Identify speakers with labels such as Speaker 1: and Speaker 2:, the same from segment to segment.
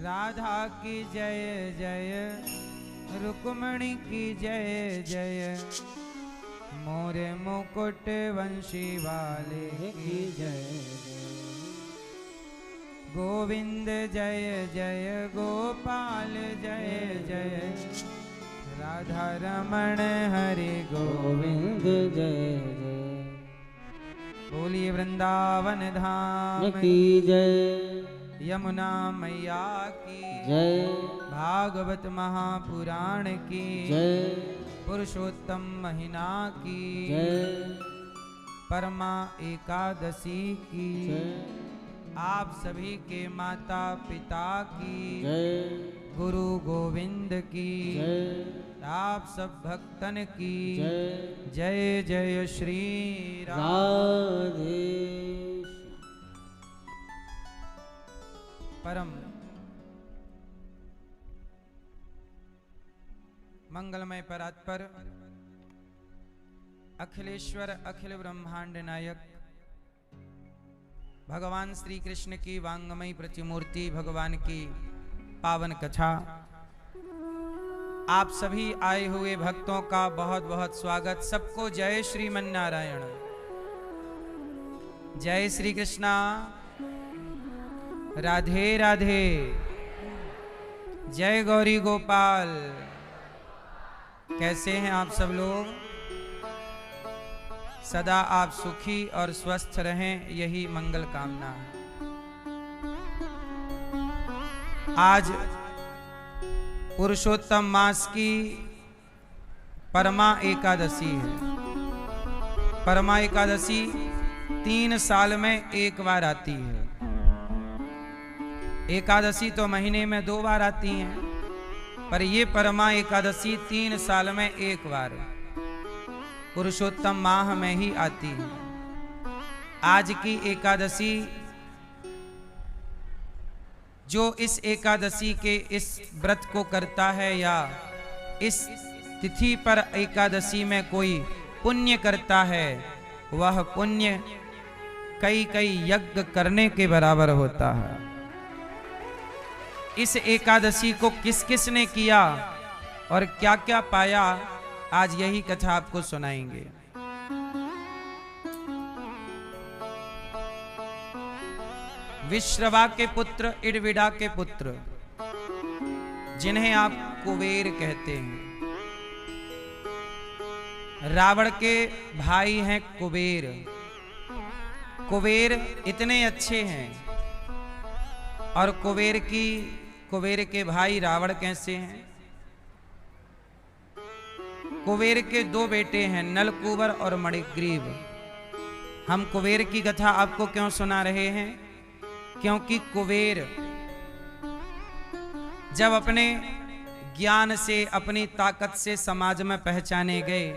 Speaker 1: राधा की जय जय, रुक्मणी की जय जय, मोरे मुकुट वंशी वाले की जय जय। गोविंद जय जय, गोपाल जय जय, राधा रमण हरि गोविंद जय जय। बोलिए वृंदावन धाम
Speaker 2: की जय,
Speaker 1: यमुना मैया की
Speaker 2: जय,
Speaker 1: भागवत महापुराण की
Speaker 2: जय,
Speaker 1: पुरुषोत्तम महीना की
Speaker 2: जय,
Speaker 1: परमा एकादशी की
Speaker 2: जय,
Speaker 1: आप सभी के माता पिता की
Speaker 2: जय,
Speaker 1: गुरु गोविंद की
Speaker 2: जय,
Speaker 1: आप सब भक्तन की
Speaker 2: जय,
Speaker 1: जय जय श्री राम।
Speaker 2: राधे।
Speaker 1: परम मंगलमय परात्पर अखिलेश्वर अखिल ब्रह्मांड नायक भगवान श्री कृष्ण की वांगमयी प्रतिमूर्ति भगवान की पावन कथा, आप सभी आए हुए भक्तों का बहुत बहुत स्वागत। सबको जय श्रीमन नारायण, जय श्री कृष्णा, राधे राधे, जय गौरी गोपाल। कैसे हैं आप सब लोग? सदा आप सुखी और स्वस्थ रहें, यही मंगल कामना है। आज पुरुषोत्तम मास की परमा एकादशी है। परमा एकादशी 3 साल में एक बार आती है। एकादशी तो महीने में 2 बार आती हैं, पर ये परमा एकादशी 3 साल में एक बार पुरुषोत्तम माह में ही आती है। आज की एकादशी, जो इस एकादशी के इस व्रत को करता है या इस तिथि पर एकादशी में कोई पुण्य करता है, वह पुण्य कई कई यज्ञ करने के बराबर होता है। इस एकादशी को किस किस ने किया और क्या क्या पाया, आज यही कथा आपको सुनाएंगे। विश्रवा के पुत्र, इडविडा के पुत्र, जिन्हें आप कुबेर कहते हैं, रावण के भाई हैं कुबेर। कुबेर इतने अच्छे हैं, और कुबेर के भाई रावण कैसे हैं? कुबेर के 2 बेटे हैं, नलकूबर और मणिग्रीव। हम कुबेर की कथा आपको क्यों सुना रहे हैं? क्योंकि कुबेर जब अपने ज्ञान से, अपनी ताकत से समाज में पहचाने गए,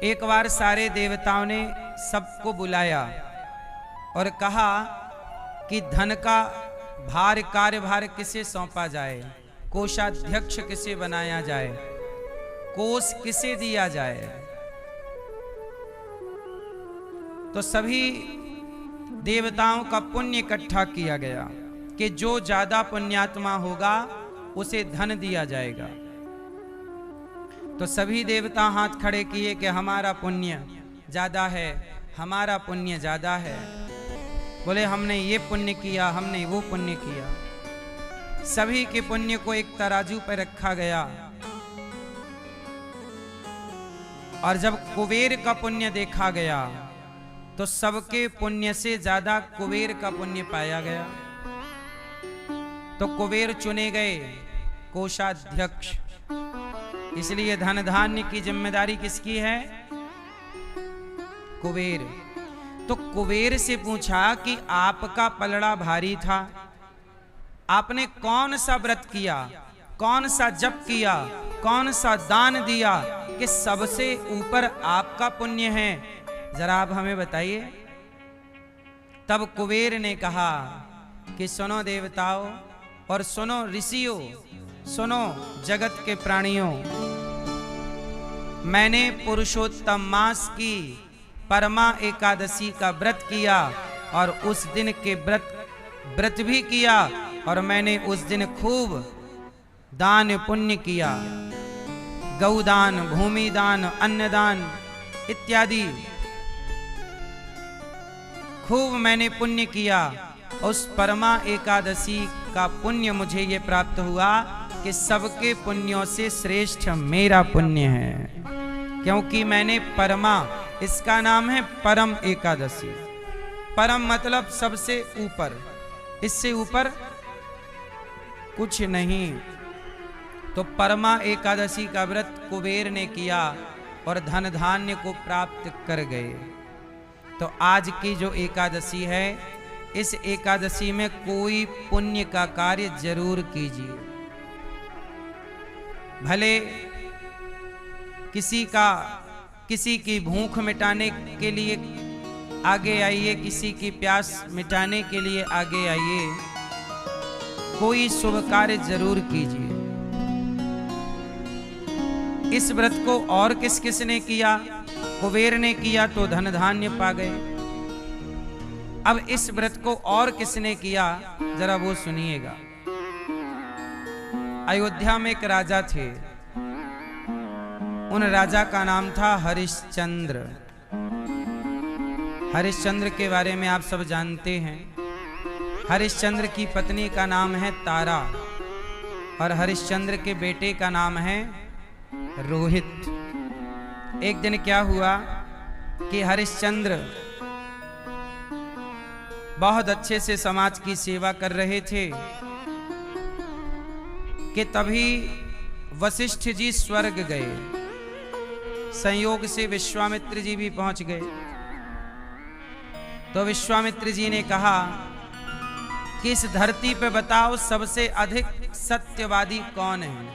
Speaker 1: एक बार सारे देवताओं ने सबको बुलाया और कहा कि धन का भार, कार्यभार किसे सौंपा जाए, कोषाध्यक्ष किसे बनाया जाए, कोष किसे दिया जाए। तो सभी देवताओं का पुण्य इकट्ठा किया गया कि जो ज्यादा पुण्यात्मा होगा उसे धन दिया जाएगा। तो सभी देवता हाथ खड़े किए कि हमारा पुण्य ज्यादा है, हमारा पुण्य ज्यादा है। बोले हमने ये पुण्य किया, हमने वो पुण्य किया। सभी के पुण्य को एक तराजू पर रखा गया, और जब कुबेर का पुण्य देखा गया तो सबके पुण्य से ज्यादा कुबेर का पुण्य पाया गया। तो कुबेर चुने गए कोषाध्यक्ष। इसलिए धन धान्य की जिम्मेदारी किसकी है? कुबेर। तो कुबेर से पूछा कि आपका पलड़ा भारी था, आपने कौन सा व्रत किया, कौन सा जप किया, कौन सा दान दिया कि सबसे ऊपर आपका पुण्य है, जरा आप हमें बताइए। तब कुबेर ने कहा कि सुनो देवताओं और सुनो ऋषियों, सुनो जगत के प्राणियों, मैंने पुरुषोत्तम मास की परमा एकादशी का व्रत किया और उस दिन के व्रत भी किया और मैंने उस दिन खूब दान पुण्य किया, गौदान, भूमिदान, अन्नदान इत्यादि खूब मैंने पुण्य किया। उस परमा एकादशी का पुण्य मुझे ये प्राप्त हुआ कि सबके पुण्यों से श्रेष्ठ मेरा पुण्य है, क्योंकि मैंने परमा, इसका नाम है परम एकादशी। परम मतलब सबसे ऊपर, इससे ऊपर कुछ नहीं। तो परमा एकादशी का व्रत कुबेर ने किया और धन धान्य को प्राप्त कर गए। तो आज की जो एकादशी है, इस एकादशी में कोई पुण्य का कार्य जरूर कीजिए। भले किसी की भूख मिटाने के लिए आगे आइए, किसी की प्यास मिटाने के लिए आगे आइए, कोई शुभ कार्य जरूर कीजिए। इस व्रत को और किस किस ने किया? कुबेर ने किया तो धन धान्य पा गए। अब इस व्रत को और किसने किया, जरा वो सुनिएगा। अयोध्या में एक राजा थे, उन राजा का नाम था हरिश्चंद्र। हरिश्चंद्र के बारे में आप सब जानते हैं। हरिश्चंद्र की पत्नी का नाम है तारा और हरिश्चंद्र के बेटे का नाम है रोहित। एक दिन क्या हुआ कि हरिश्चंद्र बहुत अच्छे से समाज की सेवा कर रहे थे कि तभी वशिष्ठ जी स्वर्ग गए। संयोग से विश्वामित्र जी भी पहुंच गए। तो विश्वामित्र जी ने कहा कि इस धरती पे बताओ सबसे अधिक सत्यवादी कौन है।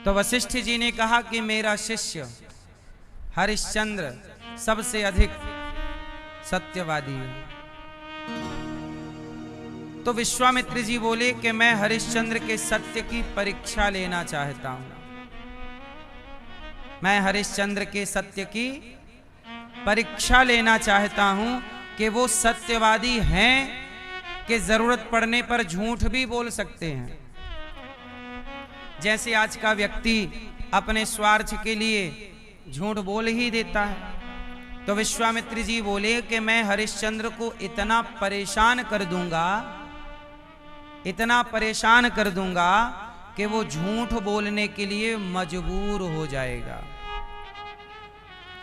Speaker 1: तो वशिष्ठ जी ने कहा कि मेरा शिष्य हरिश्चंद्र सबसे अधिक सत्यवादी है। तो विश्वामित्र जी बोले कि मैं हरिश्चंद्र के सत्य की परीक्षा लेना चाहता हूं। मैं हरिश्चंद्र के सत्य की परीक्षा लेना चाहता हूं कि वो सत्यवादी हैं कि जरूरत पड़ने पर झूठ भी बोल सकते हैं। जैसे आज का व्यक्ति अपने स्वार्थ के लिए झूठ बोल ही देता है। तो विश्वामित्र जी बोले कि मैं हरिश्चंद्र को इतना परेशान कर दूंगा, इतना परेशान कर दूंगा कि वो झूठ बोलने के लिए मजबूर हो जाएगा।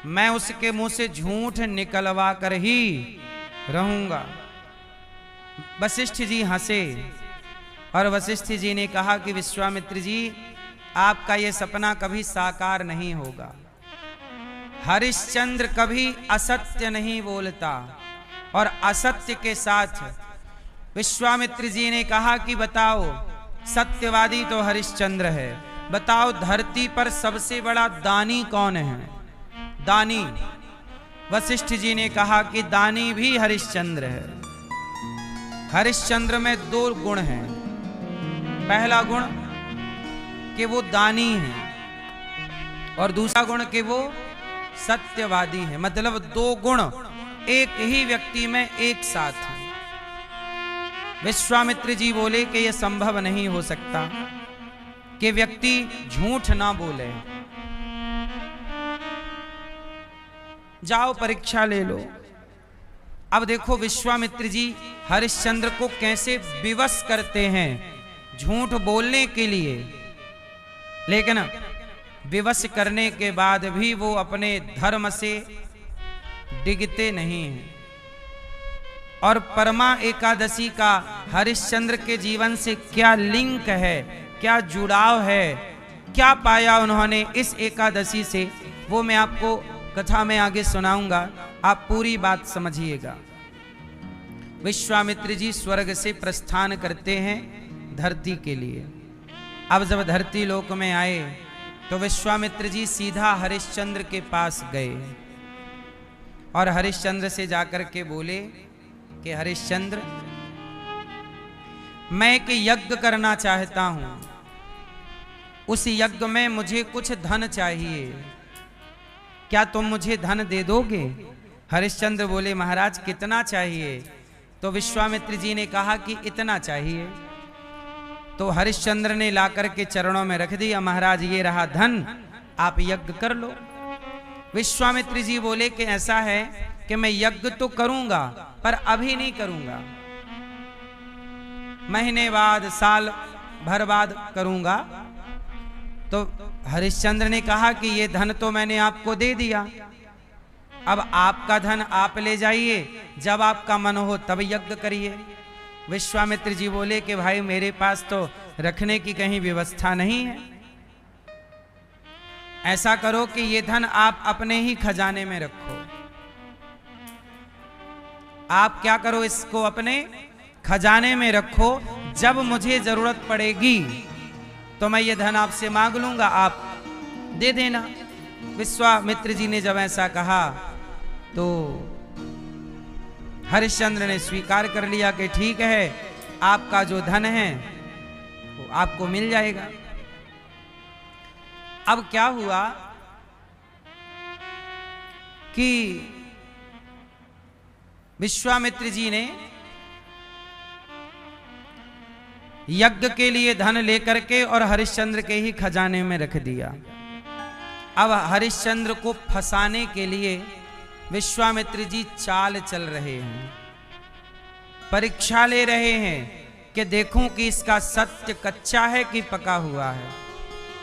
Speaker 1: मैं उसके मुंह से झूठ निकलवा कर ही रहूंगा। वशिष्ठ जी हंसे और वशिष्ठ जी ने कहा कि विश्वामित्र जी, आपका यह सपना कभी साकार नहीं होगा। हरिश्चंद्र कभी असत्य नहीं बोलता। और असत्य के साथ विश्वामित्र जी ने कहा कि बताओ, सत्यवादी तो हरिश्चंद्र है, बताओ धरती पर सबसे बड़ा दानी कौन है? दानी। वशिष्ठ जी ने कहा कि दानी भी हरिश्चंद्र है। हरिश्चंद्र में दो गुण हैं। पहला गुण कि वो दानी है और दूसरा गुण कि वो सत्यवादी है। मतलब दो गुण एक ही व्यक्ति में एक साथ हैं। विश्वामित्र जी बोले कि यह संभव नहीं हो सकता कि व्यक्ति झूठ ना बोले। जाओ परीक्षा ले लो। अब देखो विश्वामित्र जी हरिश्चंद्र को कैसे विवश करते हैं झूठ बोलने के लिए, लेकिन विवश करने के बाद भी वो अपने धर्म से डिगते नहीं हैं। और परमा एकादशी का हरिश्चंद्र के जीवन से क्या लिंक है, क्या जुड़ाव है, क्या पाया उन्होंने इस एकादशी से, वो मैं आपको कथा में आगे सुनाऊंगा। आप पूरी बात समझिएगा। विश्वामित्र जी स्वर्ग से प्रस्थान करते हैं धरती के लिए। अब जब धरती लोक में आए तो विश्वामित्र जी सीधा हरिश्चंद्र के पास गए और हरिश्चंद्र से जाकर के बोले कि हरिश्चंद्र, मैं एक यज्ञ करना चाहता हूं। उस यज्ञ में मुझे कुछ धन चाहिए, क्या तुम मुझे धन दे दोगे? हरिश्चंद्र बोले, महाराज कितना चाहिए? तो विश्वामित्र जी ने कहा कि इतना चाहिए। तो हरिश्चंद्र ने लाकर के चरणों में रख दिया, महाराज ये रहा धन, आप यज्ञ कर लो। विश्वामित्र जी बोले कि ऐसा है कि मैं यज्ञ तो करूंगा पर अभी नहीं करूंगा, महीने बाद साल भर बाद करूंगा। तो हरिश्चंद्र ने कहा कि ये धन तो मैंने आपको दे दिया, अब आपका धन आप ले जाइए, जब आपका मन हो तब यज्ञ करिए। विश्वामित्र जी बोले कि भाई मेरे पास तो रखने की कहीं व्यवस्था नहीं है, ऐसा करो कि ये धन आप अपने ही खजाने में रखो। आप क्या करो, इसको अपने खजाने में रखो, जब मुझे जरूरत पड़ेगी तो मैं ये धन आपसे मांग लूंगा, आप दे देना। विश्वामित्र जी ने जब ऐसा कहा तो हरिश्चंद्र ने स्वीकार कर लिया कि ठीक है, आपका जो धन है वो आपको मिल जाएगा। अब क्या हुआ कि विश्वामित्र जी ने यज्ञ के लिए धन लेकर के और हरिश्चंद्र के ही खजाने में रख दिया। अब हरिश्चंद्र को फंसाने के लिए विश्वामित्र जी चाल चल रहे हैं, परीक्षा ले रहे हैं कि देखूं कि इसका सत्य कच्चा है कि पका हुआ है,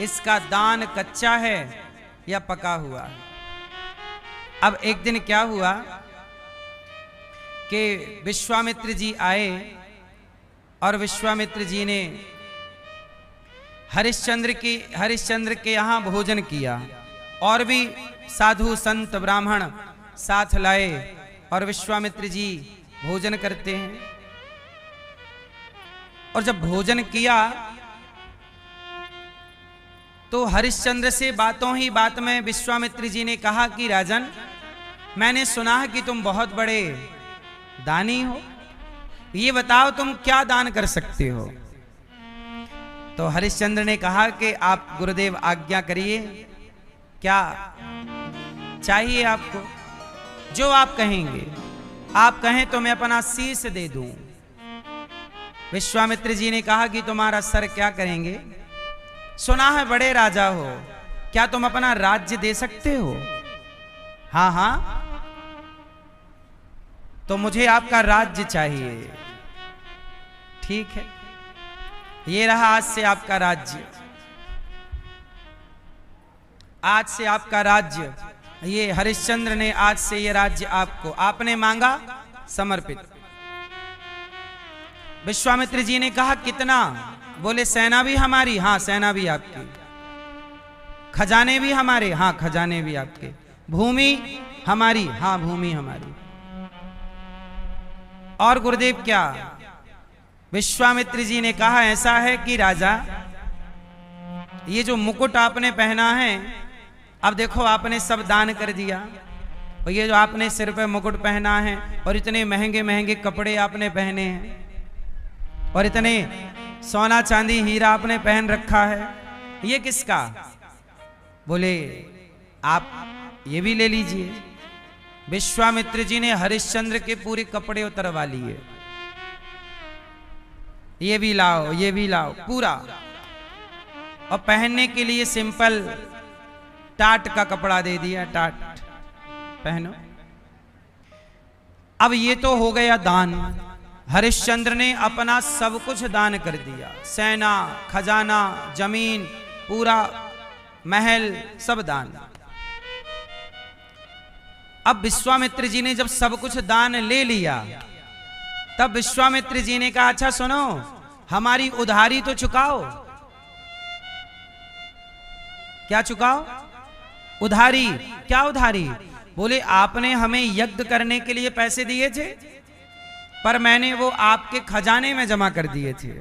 Speaker 1: इसका दान कच्चा है या पका हुआ है। अब एक दिन क्या हुआ कि विश्वामित्र जी आए और विश्वामित्र जी ने हरिश्चंद्र के यहाँ भोजन किया, और भी साधु संत ब्राह्मण साथ लाए और विश्वामित्र जी भोजन करते हैं। और जब भोजन किया तो हरिश्चंद्र से बातों ही बात में विश्वामित्र जी ने कहा कि राजन, मैंने सुना है कि तुम बहुत बड़े दानी हो, ये बताओ तुम क्या दान कर सकते हो। तो हरिश्चंद्र ने कहा कि आप गुरुदेव आज्ञा करिए, क्या चाहिए आपको, जो आप कहेंगे, आप कहें तो मैं अपना शीश दे दूं। विश्वामित्र जी ने कहा कि तुम्हारा सर क्या करेंगे, सुना है बड़े राजा हो, क्या तुम अपना राज्य दे सकते हो। हाँ हाँ, तो मुझे आपका राज्य चाहिए। ठीक है, ये रहा आज से आपका राज्य, आज से आपका राज्य, ये हरिश्चंद्र ने आज से ये राज्य आपको, आपने मांगा समर्पित। विश्वामित्र जी ने कहा कितना, बोले सेना भी हमारी, हाँ सेना भी आपकी, खजाने भी हमारे, हाँ खजाने भी आपके, भूमि हमारी, हाँ भूमि हमारी। और गुरुदेव क्या, विश्वामित्र जी ने कहा ऐसा है कि राजा, ये जो मुकुट आपने पहना है, अब देखो आपने सब दान कर दिया, और ये जो आपने सिर पे मुकुट पहना है और इतने महंगे महंगे कपड़े आपने पहने हैं और इतने सोना चांदी हीरा आपने पहन रखा है, ये किसका। बोले आप ये भी ले लीजिए। विश्वामित्र जी ने हरिश्चंद्र के पूरे कपड़े उतरवा लिए, ये भी लाओ, ये भी लाओ, पूरा। और पहनने के लिए सिंपल टाट का कपड़ा दे दिया, टाट पहनो। अब ये तो हो गया दान, हरिश्चंद्र ने अपना सब कुछ दान कर दिया, सेना, खजाना, जमीन, पूरा महल, सब दान। अब विश्वामित्र जी ने जब सब कुछ दान ले लिया, तब विश्वामित्र जी ने कहा अच्छा सुनो, हमारी उधारी तो चुकाओ। क्या चुकाओ, उधारी। क्या उधारी, बोले आपने हमें यज्ञ करने के लिए पैसे दिए थे, पर मैंने वो आपके खजाने में जमा कर दिए थे,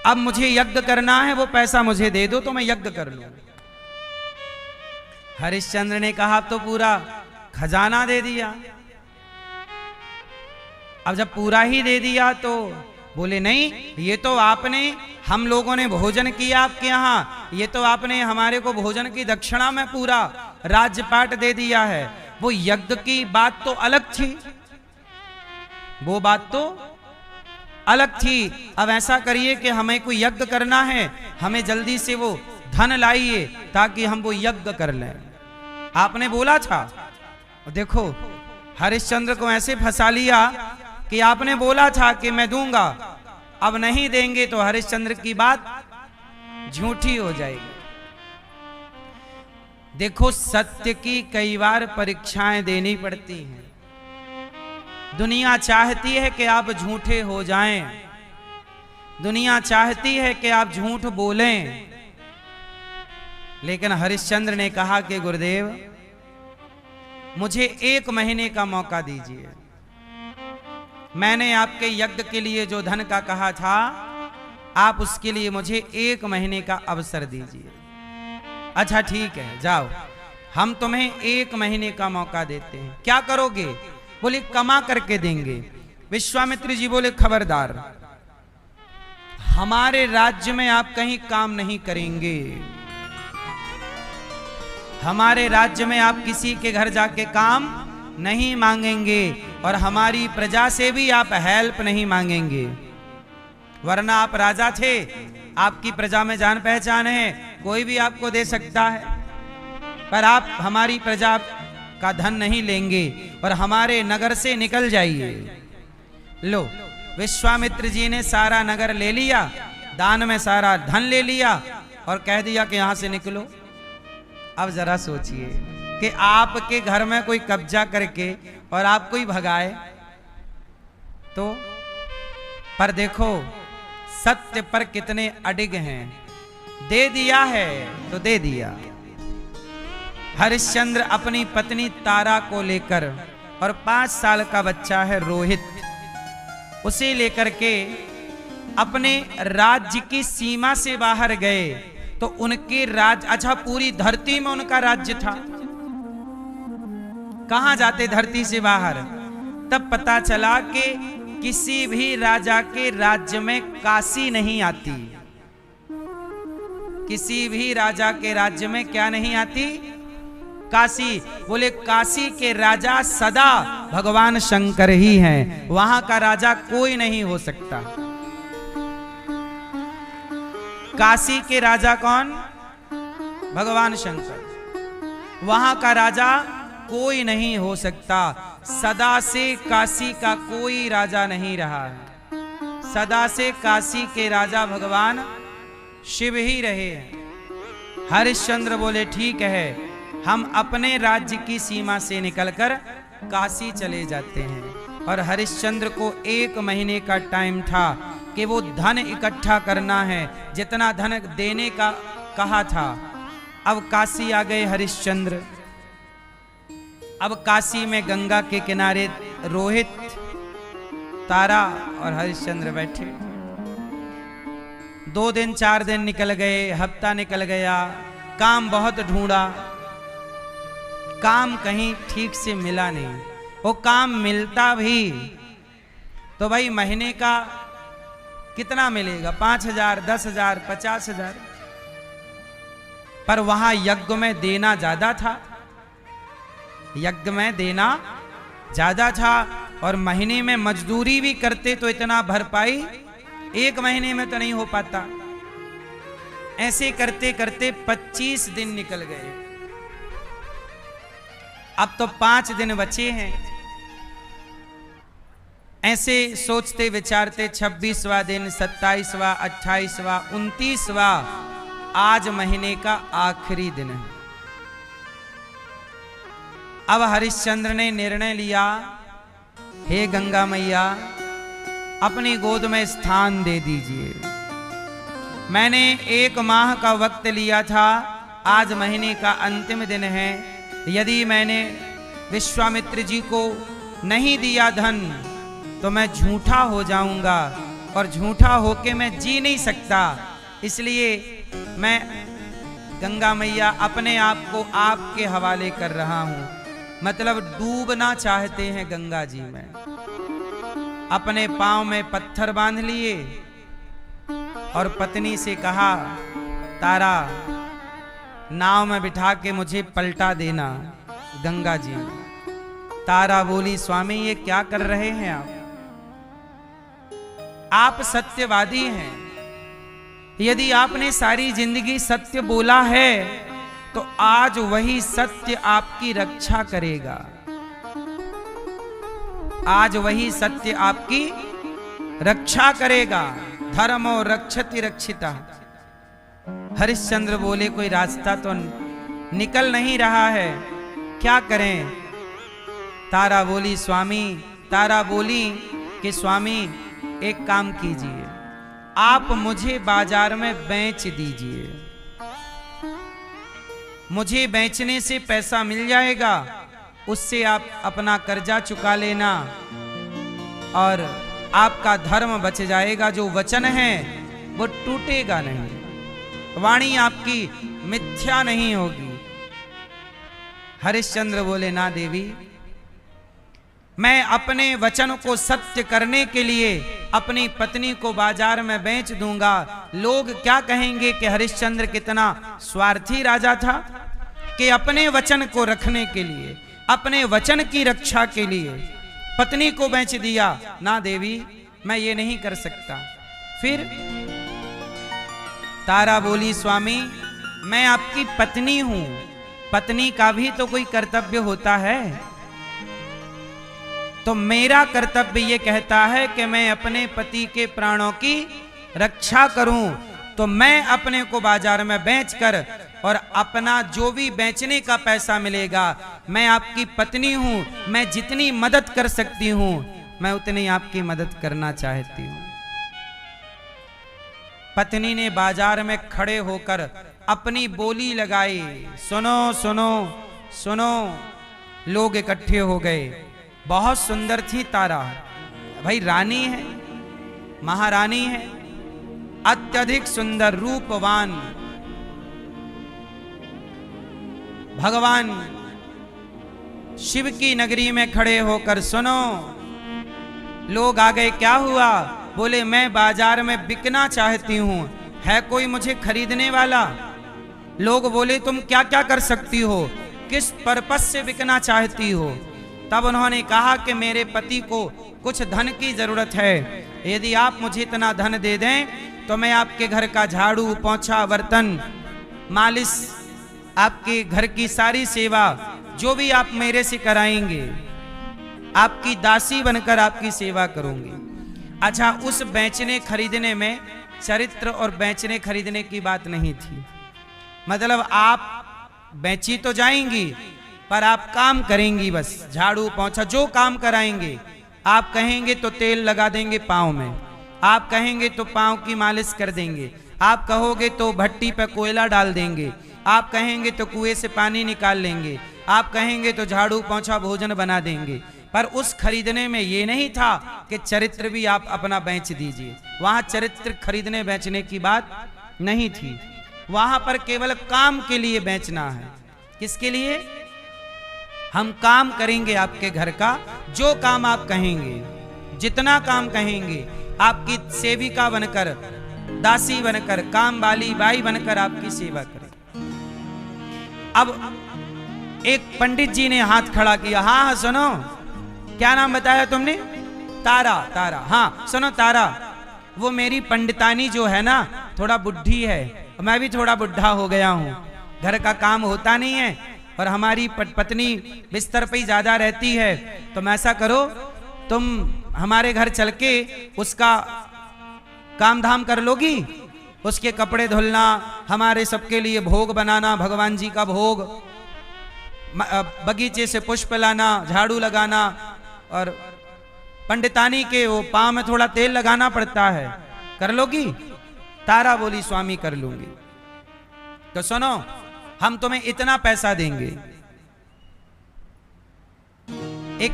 Speaker 1: अब मुझे यज्ञ करना है, वो पैसा मुझे दे दो तो मैं यज्ञ कर लूं। हरिश्चंद्र ने कहा तो पूरा खजाना दे दिया। अब जब पूरा ही दे दिया तो बोले नहीं, ये तो आपने, हम लोगों ने भोजन किया आपके यहाँ, ये तो आपने हमारे को भोजन की दक्षिणा में पूरा राज्यपाट दे दिया है, वो यज्ञ की बात तो अलग थी। वो बात तो अलग थी। अब ऐसा करिए कि हमें कोई यज्ञ करना है, हमें जल्दी से वो धन लाइए ताकि हम वो यज्ञ कर लें। आपने बोला था, देखो हरिश्चंद्र को ऐसे फंसा लिया कि आपने बोला था कि मैं दूंगा, अब नहीं देंगे तो हरिश्चंद्र की बात झूठी हो जाएगी। देखो सत्य की कई बार परीक्षाएं देनी पड़ती हैं। दुनिया चाहती है कि आप झूठे हो जाएं, दुनिया चाहती है कि आप झूठ बोलें, लेकिन हरिश्चंद्र ने कहा कि गुरुदेव मुझे 1 महीने का मौका दीजिए। मैंने आपके यज्ञ के लिए जो धन का कहा था, आप उसके लिए मुझे 1 महीने का अवसर दीजिए। अच्छा ठीक है, जाओ, हम तुम्हें 1 महीने का मौका देते हैं। क्या करोगे? बोले कमा करके देंगे। विश्वामित्र जी बोले खबरदार, हमारे राज्य में आप कहीं काम नहीं करेंगे, हमारे राज्य में आप किसी के घर जाके काम नहीं मांगेंगे, और हमारी प्रजा से भी आप हेल्प नहीं मांगेंगे। वरना आप राजा थे, आपकी प्रजा में जान पहचान है, कोई भी आपको दे सकता है, पर आप हमारी प्रजा का धन नहीं लेंगे और हमारे नगर से निकल जाइए। लो, विश्वामित्र जी ने सारा नगर ले लिया, दान में सारा धन ले लिया और कह दिया कि यहां से निकलो। अब जरा सोचिए कि आपके घर में कोई कब्जा करके और आपको ही भगाए तो। पर देखो सत्य पर कितने अडिग हैं। दे दिया है तो दे दिया। हरिश्चंद्र अपनी पत्नी तारा को लेकर और 5 साल का बच्चा है रोहित, उसे लेकर के अपने राज्य की सीमा से बाहर गए। तो उनके राज्य, अच्छा पूरी धरती में उनका राज्य था, कहां जाते धरती से बाहर? तब पता चला कि किसी भी राजा के राज्य में काशी नहीं आती, किसी भी राजा के राज्य में क्या नहीं आती? काशी। बोले काशी के राजा सदा भगवान शंकर ही हैं, वहां का राजा कोई नहीं हो सकता। काशी के राजा कौन? भगवान शंकर। वहां का राजा कोई नहीं हो सकता। सदा से काशी का कोई राजा नहीं रहा है, सदा से काशी के राजा भगवान शिव ही रहे हैं। हरिश्चंद्र बोले ठीक है, हम अपने राज्य की सीमा से निकलकर काशी चले जाते हैं। और हरिश्चंद्र को 1 महीने का टाइम था कि वो धन इकट्ठा करना है, जितना धन देने का कहा था। अब काशी आ गए हरिश्चंद्र। अब काशी में गंगा के किनारे रोहित, तारा और हरिश्चंद्र बैठे। 2 दिन 4 दिन निकल गए, हफ्ता निकल गया, काम बहुत ढूंढा, काम कहीं ठीक से मिला नहीं। वो काम मिलता भी तो भाई महीने का कितना मिलेगा? 5,000, 10,000, 50,000। पर वहां यज्ञ में देना ज्यादा था, यज्ञ में देना ज्यादा था। और महीने में मजदूरी भी करते तो इतना भरपाई 1 महीने में तो नहीं हो पाता। ऐसे करते करते 25 दिन निकल गए। अब तो 5 दिन बचे हैं। ऐसे सोचते विचारते 26वां दिन, 27वां, 28वां, 29वां, आज महीने का आखिरी दिन है। अब हरिश्चंद्र ने निर्णय लिया, हे गंगा मैया अपनी गोद में स्थान दे दीजिए। मैंने 1 माह का वक्त लिया था, आज महीने का अंतिम दिन है। यदि मैंने विश्वामित्र जी को नहीं दिया धन तो मैं झूठा हो जाऊंगा, और झूठा होके मैं जी नहीं सकता। इसलिए मैं गंगा मैया अपने आप को आपके हवाले कर रहा हूं। मतलब डूबना चाहते हैं गंगा जी में। अपने पांव में पत्थर बांध लिए और पत्नी से कहा, तारा नाव में बिठा के मुझे पलटा देना गंगा जी में। तारा बोली, स्वामी ये क्या कर रहे हैं आप? आप सत्यवादी हैं। यदि आपने सारी जिंदगी सत्य बोला है तो आज वही सत्य आपकी रक्षा करेगा। आज वही सत्य आपकी रक्षा करेगा। धर्मो रक्षति रक्षिता। हरिश्चंद्र बोले कोई रास्ता तो निकल नहीं रहा है, क्या करें? तारा बोली कि स्वामी एक काम कीजिए, आप मुझे बाजार में बेच दीजिए। मुझे बेचने से पैसा मिल जाएगा, उससे आप अपना कर्जा चुका लेना और आपका धर्म बच जाएगा। जो वचन है वो टूटेगा नहीं, वाणी आपकी मिथ्या नहीं होगी। हरिश्चंद्र बोले ना देवी, मैं अपने वचन को सत्य करने के लिए अपनी पत्नी को बाजार में बेच दूंगा। लोग क्या कहेंगे कि हरिश्चंद्र कितना स्वार्थी राजा था कि अपने वचन को रखने के लिए, अपने वचन की रक्षा के लिए पत्नी को बेच दिया। ना देवी, मैं ये नहीं कर सकता। फिर तारा बोली स्वामी, मैं आपकी पत्नी हूं, पत्नी का भी तो कोई कर्तव्य होता है। तो मेरा कर्तव्य ये कहता है कि मैं अपने पति के प्राणों की रक्षा करूं। तो मैं अपने को बाजार में बेचकर और अपना जो भी बेचने का पैसा मिलेगा, मैं आपकी पत्नी हूं, मैं जितनी मदद कर सकती हूं मैं उतनी आपकी मदद करना चाहती हूं। पत्नी ने बाजार में खड़े होकर अपनी बोली लगाई। सुनो सुनो सुनो, लोग इकट्ठे हो गए। बहुत सुंदर थी तारा, भाई रानी है, महारानी है, अत्यधिक सुंदर रूपवान। भगवान शिव की नगरी में खड़े होकर सुनो, लोग आ गए। क्या हुआ? बोले मैं बाजार में बिकना चाहती हूं, है कोई मुझे खरीदने वाला? लोग बोले तुम क्या क्या कर सकती हो, किस पर्पस से बिकना चाहती हो? तब उन्होंने कहा कि मेरे पति को कुछ धन की जरूरत है, यदि आप मुझे इतना धन दे दें तो मैं आपके घर का झाड़ू पोंछा बर्तन मालिश, आपके घर की सारी सेवा जो भी आप मेरे से कराएंगे, आपकी दासी बनकर आपकी सेवा करूंगी। अच्छा, उस बेचने खरीदने में चरित्र और बेचने खरीदने की बात नहीं थी। मतलब आप बेची तो जाएंगी पर आप काम करेंगी, बस झाड़ू पोंछा जो काम कराएंगे। आप कहेंगे तो तेल लगा देंगे पाँव में, आप कहेंगे तो पाँव की मालिश कर देंगे, आप कहोगे तो भट्टी पर कोयला डाल देंगे, आप कहेंगे तो कुएं से पानी निकाल लेंगे, आप कहेंगे तो झाड़ू पोंछा भोजन बना देंगे। पर उस खरीदने में ये नहीं था कि चरित्र भी आप अपना बेच दीजिए। वहां चरित्र खरीदने बेचने की बात नहीं थी, वहां पर केवल काम के लिए बेचना है। किसके लिए? हम काम करेंगे आपके घर का, जो काम आप कहेंगे, जितना काम कहेंगे, आपकी सेविका बनकर, दासी बनकर, काम वाली बाई बनकर आपकी सेवा करें। अब एक पंडित जी ने हाथ खड़ा किया। हाँ हाँ सुनो, क्या नाम बताया तुमने? तारा। तारा, हाँ सुनो तारा, वो मेरी पंडितानी जो है ना थोड़ा बुढ़ी है, मैं भी थोड़ा बुढ़ा हो गया हूँ, घर का काम होता नहीं है और हमारी पत्नी बिस्तर पे ही ज्यादा रहती है। तुम ऐसा करो, तुम हमारे घर चल के उसका काम धाम कर लोगी, उसके कपड़े धुलना, हमारे सबके लिए भोग बनाना, भगवान जी का भोग, बगीचे से पुष्प लाना, झाड़ू लगाना, और पंडितानी के वो पाँव में थोड़ा तेल लगाना पड़ता है, कर लोगी? तारा बोली स्वामी कर लूंगी। तो सुनो, हम तुम्हें इतना पैसा देंगे। एक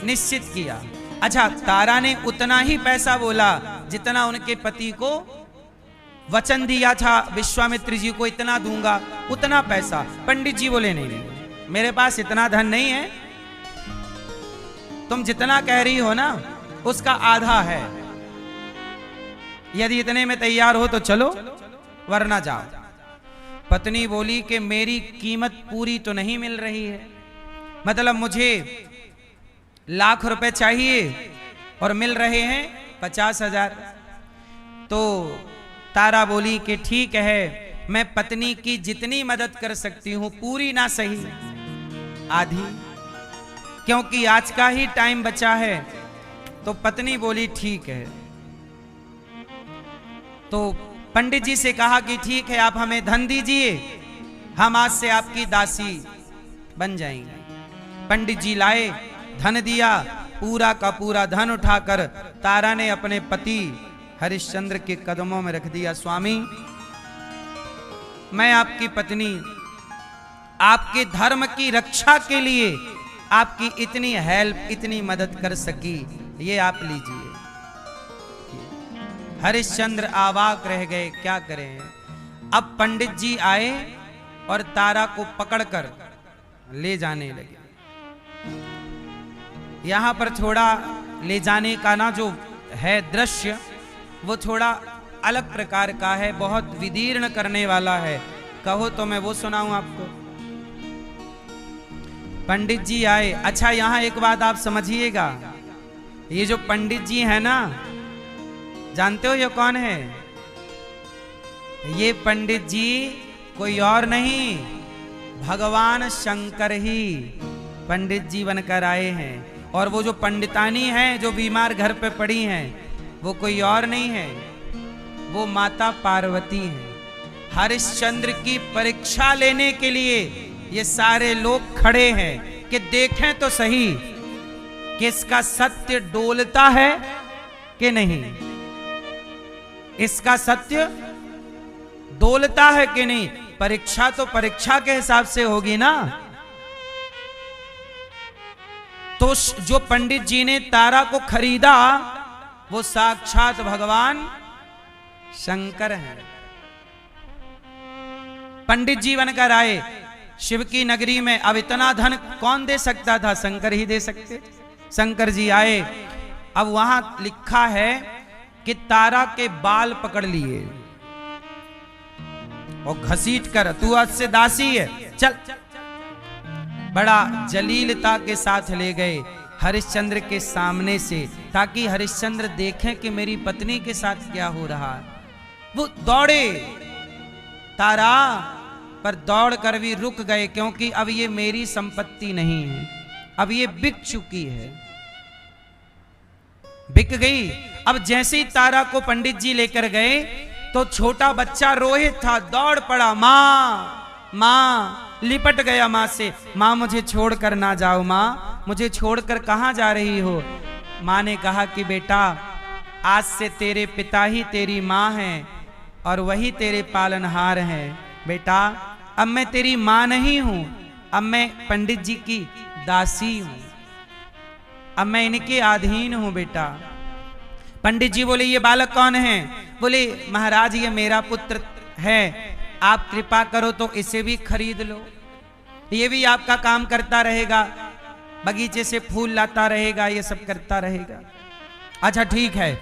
Speaker 1: निश्चित किया। अच्छा, तारा ने उतना ही पैसा बोला जितना उनके पति को वचन दिया था, विश्वामित्र जी को इतना दूंगा, उतना पैसा। पंडित जी बोले नहीं, मेरे पास इतना धन नहीं है, तुम जितना कह रही हो ना उसका आधा है, यदि इतने में तैयार हो तो चलो वरना जाओ। पत्नी बोली कि मेरी कीमत पूरी तो नहीं मिल रही है, मतलब मुझे लाख रुपए चाहिए और मिल रहे हैं 50,000। तो तारा बोली कि ठीक है, मैं पत्नी की जितनी मदद कर सकती हूं, पूरी ना सही आधी, क्योंकि आज का ही टाइम बचा है। तो पत्नी बोली ठीक है। तो पंडित जी से कहा कि ठीक है, आप हमें धन दीजिए, हम आज से आपकी दासी बन जाएंगे। पंडित जी लाए, धन दिया, पूरा का पूरा धन उठाकर तारा ने अपने पति हरिश्चंद्र के कदमों में रख दिया। स्वामी, मैं आपकी पत्नी, आपके धर्म की रक्षा के लिए आपकी इतनी हेल्प, इतनी मदद कर सकी, ये आप लीजिए। हरिश्चंद्र अवाक रह गए, क्या करें। अब पंडित जी आए और तारा को पकड़कर ले जाने लगे। यहां पर थोड़ा ले जाने का ना जो है दृश्य, वो थोड़ा अलग प्रकार का है, बहुत विदीर्ण करने वाला है। कहो तो मैं वो सुनाऊं आपको। पंडित जी आए। अच्छा, यहां एक बात आप समझिएगा, ये जो पंडित जी है ना, जानते हो ये कौन है? ये पंडित जी कोई और नहीं, भगवान शंकर ही पंडित जी बनकर आए हैं। और वो जो पंडितानी हैं, जो बीमार घर पे पड़ी हैं, वो कोई और नहीं है, वो माता पार्वती हैं। हरिश्चंद्र की परीक्षा लेने के लिए ये सारे लोग खड़े हैं कि देखें तो सही कि इसका सत्य डोलता है कि नहीं, इसका सत्य डोलता है कि नहीं। परीक्षा तो परीक्षा के हिसाब से होगी ना। तो जो पंडित जी ने तारा को खरीदा, वो साक्षात भगवान शंकर हैं। पंडित जी बनकर आए शिव की नगरी में। अब इतना धन कौन दे सकता था? शंकर ही दे सकते। शंकर जी आए। अब वहां लिखा है कि तारा के बाल पकड़ लिए और घसीट कर, तू आज से दासी है, चल। बड़ा जलीलता के साथ ले गए हरिश्चंद्र के सामने से, ताकि हरिश्चंद्र देखें कि मेरी पत्नी के साथ क्या हो रहा है। वो दौड़े तारा पर, दौड़ कर भी रुक गए, क्योंकि अब ये मेरी संपत्ति नहीं है, अब ये बिक चुकी है, बिक गई। अब जैसे ही तारा को पंडित जी लेकर गए तो छोटा बच्चा रोहित था, दौड़ पड़ा, माँ माँ, लिपट गया माँ से। माँ मुझे छोड़कर ना जाओ, माँ मुझे छोड़कर कहाँ जा रही हो? माँ ने कहा कि बेटा, आज से तेरे पिता ही तेरी माँ हैं और वही तेरे पालनहार हैं। बेटा, अब मैं तेरी माँ नहीं हूं, अब मैं पंडित जी की दासी हूं, अब मैं इनके अधीन हूं बेटा। पंडित जी बोले, ये बालक कौन है? बोले, महाराज ये मेरा पुत्र है, आप कृपा करो तो इसे भी खरीद लो, ये भी आपका काम करता रहेगा, बगीचे से फूल लाता रहेगा, ये सब करता रहेगा। अच्छा ठीक है,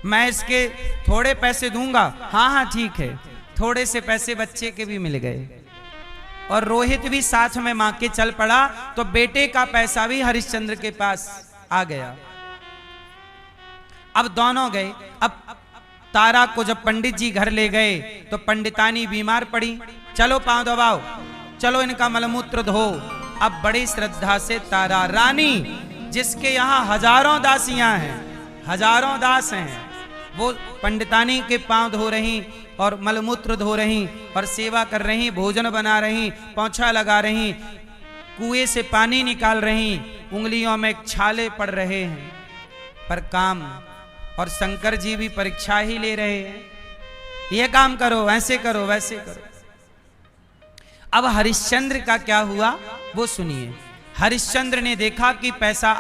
Speaker 1: मैं इसके थोड़े पैसे दूंगा। हाँ हाँ ठीक है। थोड़े से पैसे बच्चे के भी मिल गए और रोहित भी साथ में मां के चल पड़ा, तो बेटे का पैसा भी हरिश्चंद्र के पास आ गया। अब दोनों गए। अब तारा को जब पंडित जी घर ले गए तो पंडितानी बीमार पड़ी, चलो पांव दबाओ, चलो इनका मलमूत्र धो। अब बड़ी श्रद्धा से तारा रानी, जिसके यहाँ हजारों दासियां हैं, हजारों दास हैं, वो पंडितानी के पांव धो रही और मलमूत्र धो रही और सेवा कर रही, भोजन बना रही, पोंछा लगा रही, कुएं से पानी निकाल रही, उंगलियों में छाले पड़ रहे हैं, पर काम। और शंकर जी भी परीक्षा ही ले रहे हैं, ये काम करो, ऐसे करो, वैसे करो। अब हरिश्चंद्र का क्या हुआ वो सुनिए। हरिश्चंद्र ने देखा कि पैसा